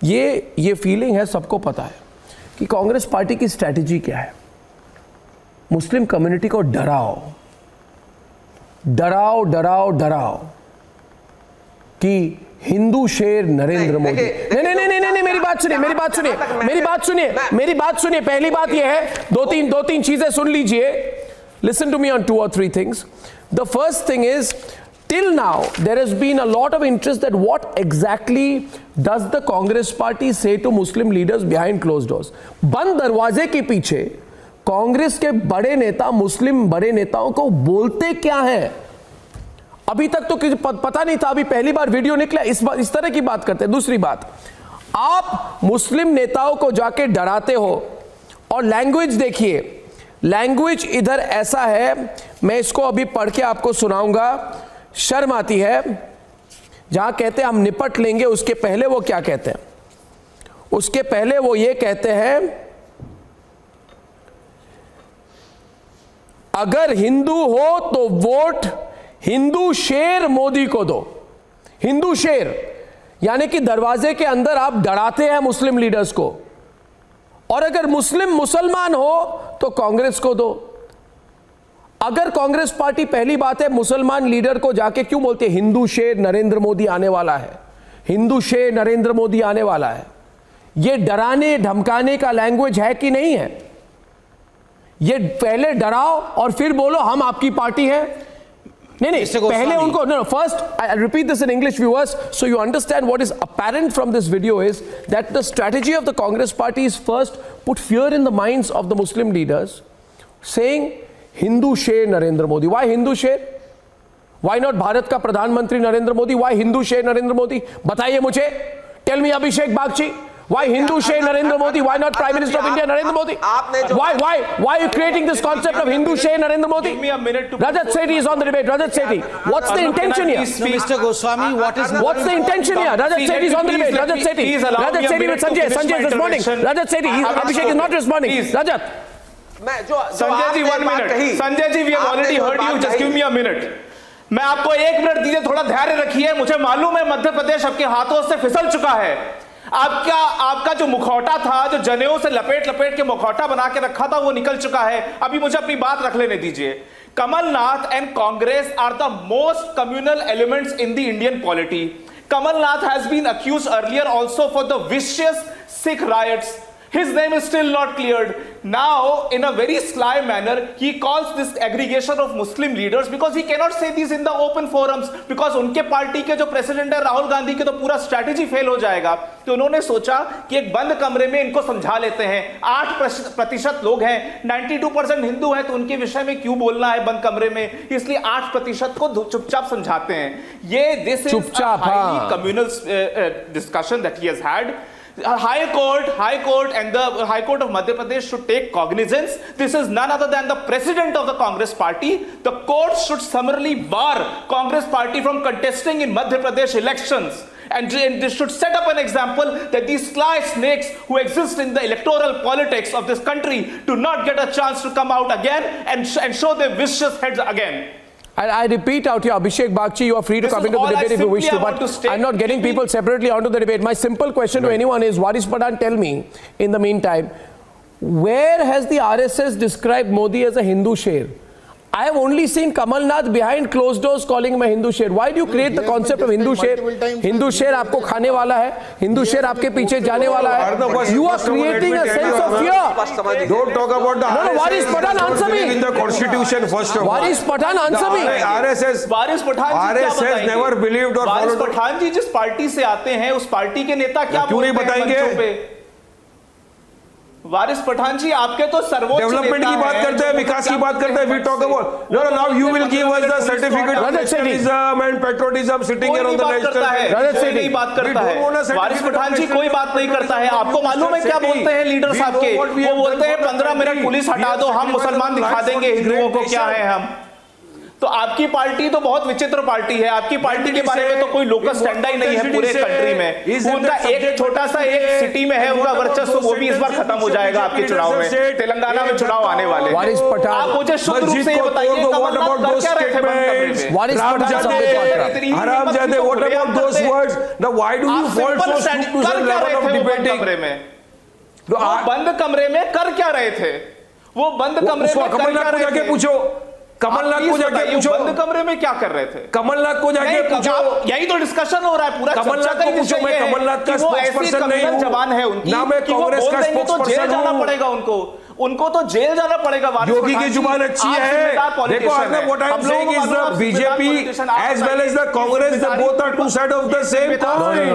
ये फीलिंग है, सबको पता है कि कांग्रेस पार्टी की स्ट्रैटेजी क्या है। मुस्लिम कम्युनिटी को डराओ डराओ डराओ डराओ कि हिंदू शेर नरेंद्र मोदी। नहीं नहीं नहीं नहीं नहीं, मेरी बात सुनिए, मेरी बात सुनिए, मेरी बात सुनिए, मेरी बात सुनिए। पहली बात यह है, दो तीन चीजें सुन लीजिए। Listen to me on 2 or 3 things. The first thing is, till now there has been a lot of interest that what exactly does the Congress party say to Muslim leaders behind closed doors. बंद दरवाजे के पीछे कांग्रेस के बड़े नेता मुस्लिम बड़े नेताओं को बोलते क्या हैं, अभी तक तो पता नहीं था। अभी पहली बार वीडियो निकला, इस तरह की बात करते हैं। दूसरी बात, आप मुस्लिम नेताओं को जाके डराते हो और लैंग्वेज देखिए, लैंग्वेज इधर ऐसा है, मैं इसको अभी पढ़ के आपको सुनाऊंगा, शर्म आती है। जहां कहते हैं हम निपट लेंगे, उसके पहले वो क्या कहते हैं? उसके पहले वो ये कहते हैं, अगर हिंदू हो तो वोट हिंदू शेर मोदी को दो। हिंदू शेर यानी कि दरवाजे के अंदर आप डराते हैं मुस्लिम लीडर्स को, और अगर मुसलमान हो तो कांग्रेस को दो। अगर कांग्रेस पार्टी, पहली बात है, मुसलमान लीडर को जाके क्यों बोलते हैं हिंदू शेर नरेंद्र मोदी आने वाला है, हिंदू शेर नरेंद्र मोदी आने वाला है? ये डराने धमकाने का लैंग्वेज है कि नहीं है? ये पहले डराओ और फिर बोलो हम आपकी पार्टी है। नहीं, पहले उनको, no, first I repeat this in English, viewers, so you understand what is apparent from this video is that the strategy of the Congress party is first put fear in the minds of the Muslim leaders, saying Hindu Sher Narendra Modi. Why Hindu Sher? Why not Bharat का प्रधानमंत्री Narendra Modi? Why Hindu Sher Narendra Modi? बताइए मुझे, tell me Abhishek Bagchi. Why Hindu Sher Narendra Modi? Why not Prime Minister of India Narendra Modi? Why are you creating this concept of Hindu Sher Narendra Modi? Give me a minute to. Rajat Sethi is on the debate. Rajat Sethi, what's the intention here? Mr. Goswami, what's the intention here? Rajat Sethi is on the debate. Rajat Sethi with Sanjay is responding. Rajat Sethi, Abhishek is not responding. Rajat. Sanjay ji, 1 minute. Sanjay ji, we have already heard you. Just give me a minute. मैं आपको 1 minute दीजिए, थोड़ा धैर्य रखिए। मुझे मालूम है मध्य प्रदेश आपके हाथों से फिसल चुका है। आपका जो मुखौटा था, जो जनेऊ से लपेट लपेट के मुखौटा बना के रखा था, वो निकल चुका है। अभी मुझे अपनी बात रख लेने दीजिए। Kamalnath and Congress are the most communal elements in the Indian polity. Kamalnath has been accused earlier also for the vicious Sikh riots. His name is still not cleared. Now, in a very sly manner, he calls this aggregation of Muslim leaders because he cannot say these in the open forums because उनके party के जो president है राहुल गांधी के तो पूरा strategy fail हो जाएगा। तो उन्होंने सोचा कि एक बंद कमरे में इनको समझा लेते हैं। 8% लोग हैं, 92% हिंदू हैं, तो उनके विषय में क्यों बोलना है बंद कमरे में, इसलिए 8% को चुपचाप समझाते हैं। ये this is a highly communal discussion that he has had. High Court and the High Court of Madhya Pradesh should take cognizance. This is none other than the president of the Congress party. The court should summarily bar Congress party from contesting in Madhya Pradesh elections. And this should set up an example that these sly snakes who exist in the electoral politics of this country do not get a chance to come out again and show their vicious heads again. I repeat out here, Abhishek Bagchi, you are free to come into the debate if you wish to, but I'm not getting people separately onto the debate. My simple question to anyone is, Waris Pathan, tell me, in the meantime, where has the RSS described Modi as a Hindu sher? I have only seen Kamalnath behind closed doors calling him a Hindu sher. Why do you create the concept of Hindu sher? Hindu sher आपको खाने वाला है, Hindu sher आपके पीछे जाने वाला है. You are creating a sense of fear. Don't talk about the No, Waris Pathan, answer me. In the constitution first of all. Waris Pathan, answer me. RSS never believed or followed. वारिस पठान जी जिस party से आते हैं उस party के नेता क्या बोलते हैं मंचों पे? वारिस पठान जी आपके तो सर्वोच्च डेवलपमेंट की बात करते हैं, विकास की बात करते हैं. We talk about no, now you will give us the certificate of nationalism and patriotism sitting here on the national. रजत सेठी बात करता है. वारिस पठान जी कोई बात नहीं करता है. आपको मालूम है क्या बोलते हैं लीडर साहब के? वो बोलते हैं 15 मिनट पुलिस हटा दो, हम मुसलमान दिखा देंगे हिंदुओं को क्या है हम. तो आपकी पार्टी तो बहुत विचित्र पार्टी है। आपकी पार्टी के बारे में तो कोई लोकस स्टैंड ही नहीं है पूरे कंट्री में। उनका एक छोटा सा एक सिटी में है उनका वर्चस्व, वो भी इस बार खत्म हो जाएगा आपके चुनाव में। तेलंगाना में चुनाव आने वाले। आप मुझे शुद्ध रूप से ये बताइए, कमलनाथ क्या रहे थे बंद कमरे में? हरामजादे, what about those words? Now why do you fall so steep to the level of debating? बंद कमरे में कर क्या रहे थे वो? बंद कमरे में कमलनाथ को जाके पूछो, कमलनाथ को जाके पूछो बंद कमरे में क्या कर रहे थे। कमलनाथ को जाके पूछो, यही तो डिस्कशन हो रहा है पूरा। कमलनाथ को पूछो, मैं कमलनाथ का स्पोक्सपर्सन नहीं हूं, जबान है उनकी ना मैं कांग्रेस का स्पोक्सपर्सन जाना हूं। पड़ेगा उनको तो जेल जाना पड़ेगा। योगी की जुबान अच्छी है। देखो आपने what I'm saying is the BJP as well as the Congress, they both are two sides of the same coin.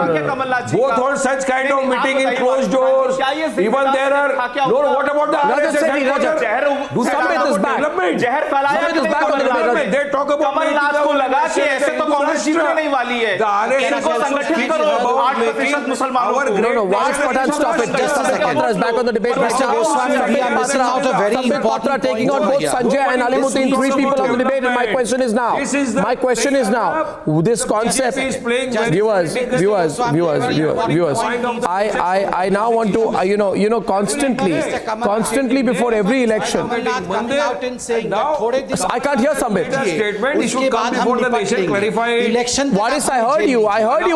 Both hold such kind of meeting in closed doors. Even there are no. What about the RSS headquarters? Do something is development. जहर फैलाया They talk about Kamal Nath को लगा कि ऐसे तो कांग्रेस जीतने नहीं वाली है। The RSS को संगठित करो 8% मुसलमानों को। No, Varis Pathan, stop it. Just a second. Patra is back on the debate. Mr. Goswami, we are missing out a very important point taking out both Sanjay and Alimuddin, three people on the debate. And my question is now. This concept, viewers. I now want to, constantly before every election. I can't hear Sambit. Statement should come before the nation clarify. Varis, I heard you,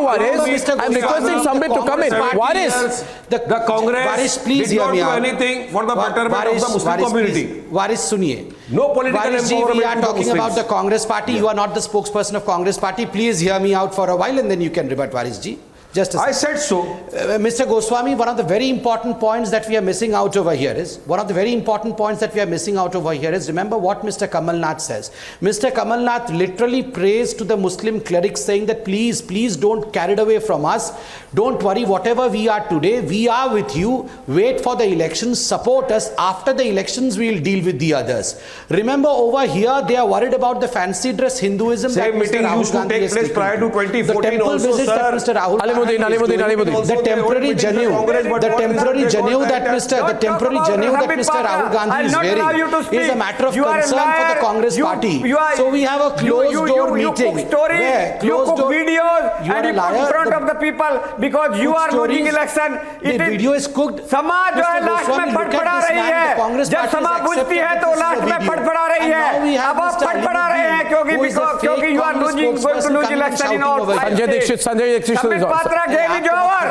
Varis. I'm requesting Sambit to come in. Varis. The Congress Varis, please did hear not me do out. anything for the betterment of the Muslim community. Varis, suniye. No political Varis ji, we empowerment are to talking Muslims. about the Congress party. You are not the spokesperson of Congress party. Please hear me out for a while and then you can rebut, Varis ji. Just a I second. said so. Mr. Goswami, one of the very important points that we are missing out over here is, remember what Mr. Kamal Nath says. Mr. Kamal Nath literally prays to the Muslim clerics saying that please don't carried away from us. Don't worry, whatever we are today, we are with you. Wait for the elections, support us. After the elections, we will deal with the others. Remember over here, they are worried about the fancy dress Hinduism. Same meeting used to take place prior to 2014 also, sir. That Mr. Rahul the temporary Janeau that Mr. Rahul Gandhi is wearing is a matter of concern for the Congress party. So we have a closed door meeting. You cook videos and you put in front of the people because you are losing election. The video is cooked. समाज जो है last में फटफड़ा रही है। जब समाज बुझती है तो लास्ट में फटफड़ा रही है। अब आप फटफड़ा रहे हैं क्योंकि you are going to lose election in all. Sanjay Dixit. Sambit Patra game is over.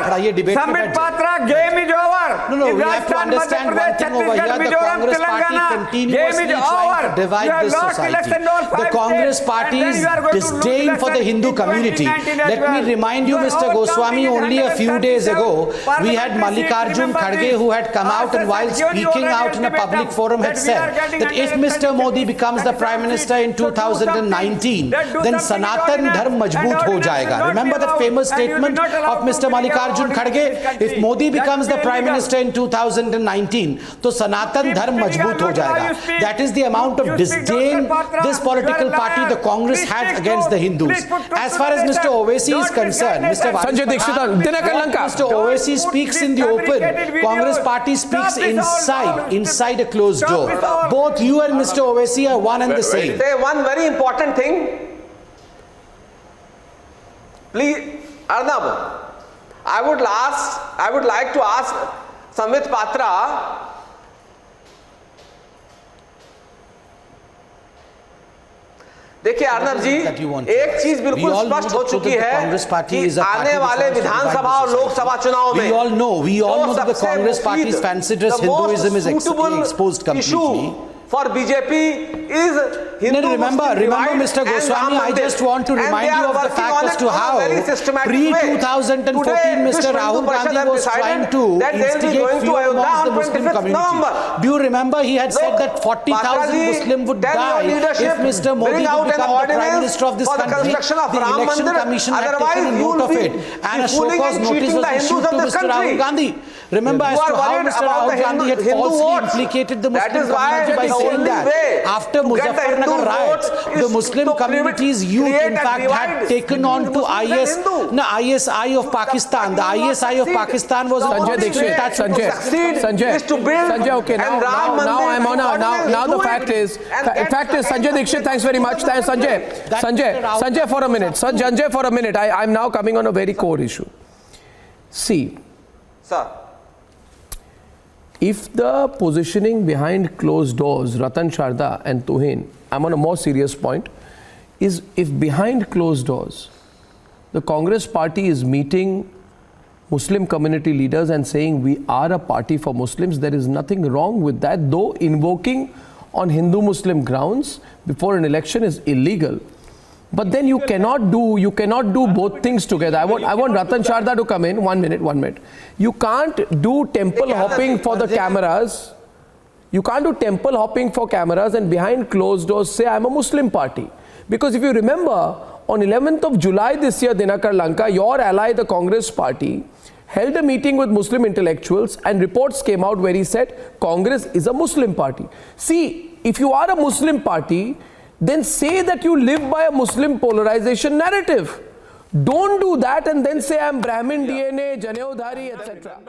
Sambit Patra game is over. No, we have to understand one thing over here. The Congress party continuously trying to divide this society. The Congress party's disdain for the Hindu community. Let me remind you, Mr. Goswami, only a few days ago, we had Mallikarjun Kharge who had come out and while speaking out in a public forum had said that if Mr. Modi becomes the Prime Minister in 2019, then Sanatan Dharm Majboot ho jayega. Remember that famous statement of Mr. Mallikarjun Kharge? If Modi becomes the Prime Minister in 2019, to Sanatan Dharm Majboot ho jayega. That is the amount of disdain this political party, the Congress, had against the Hindus. As far as Mr. Owaisi is concerned, Mr. Sanjay Dixit, Dinakar Lanka. Mr. Owaisi speaks in the open. Congress party speaks inside a closed door. Both you and Mr. Owaisi are one and the same. Say one very important thing. Please, Arnab, I would like to ask Sambit Patra, देखिए अर्नब जी, एक चीज बिल्कुल स्पष्ट हो चुकी है कि आने वाले विधानसभा और लोकसभा चुनाव में we all know that the Congress party's fancy dress Hinduism is exposed completely. For BJP is Hindu. Remember, Mr. Goswami, I just want to remind you of the fact as to how pre-2014 Mr. Rahul Gandhi was trying to instigate fear amongst the Muslim community. Do you remember he had said that 40,000 Muslims would die if Mr. Modi would become the Prime Minister of this country? The Election Commission had taken a note of it and a show cause notice was issued to Mr. Rahul Gandhi. Remember as You are to how worried Mr. about Rahul the Gandhi had Hindu falsely votes. implicated the That Muslim is why community by the saying only that way after to get the Muzaffarnagar Hindu riots, vote the is Muslim to community's youth create in a fact divide had taken on to between Muslims IS, and Hindu. no, ISI of Pakistan. The ISI of Pakistan was Sanjay Dixit, Sanjay, okay, now I'm on a, now the fact is, Sanjay Dixit, thanks very much. Thanks, Sanjay for a minute. Sanjay for a minute. I'm now coming on a very core issue. See, Sir, if the positioning behind closed doors, Ratan Sharda and Tuhin, I'm on a more serious point, is if behind closed doors, the Congress party is meeting Muslim community leaders and saying we are a party for Muslims, there is nothing wrong with that, though invoking on Hindu-Muslim grounds before an election is illegal. But then you cannot do both things together. I want Ratan Sharda to come in. 1 minute. You can't do temple hopping for the cameras. You can't do temple hopping for cameras and behind closed doors say I'm a Muslim party. Because if you remember, on 11th of July this year, Dinakar Lanka, your ally, the Congress party, held a meeting with Muslim intellectuals and reports came out where he said Congress is a Muslim party. See, if you are a Muslim party, then say that you live by a Muslim polarization narrative. Don't do that and then say I'm Brahmin DNA, Janeudhari, etc.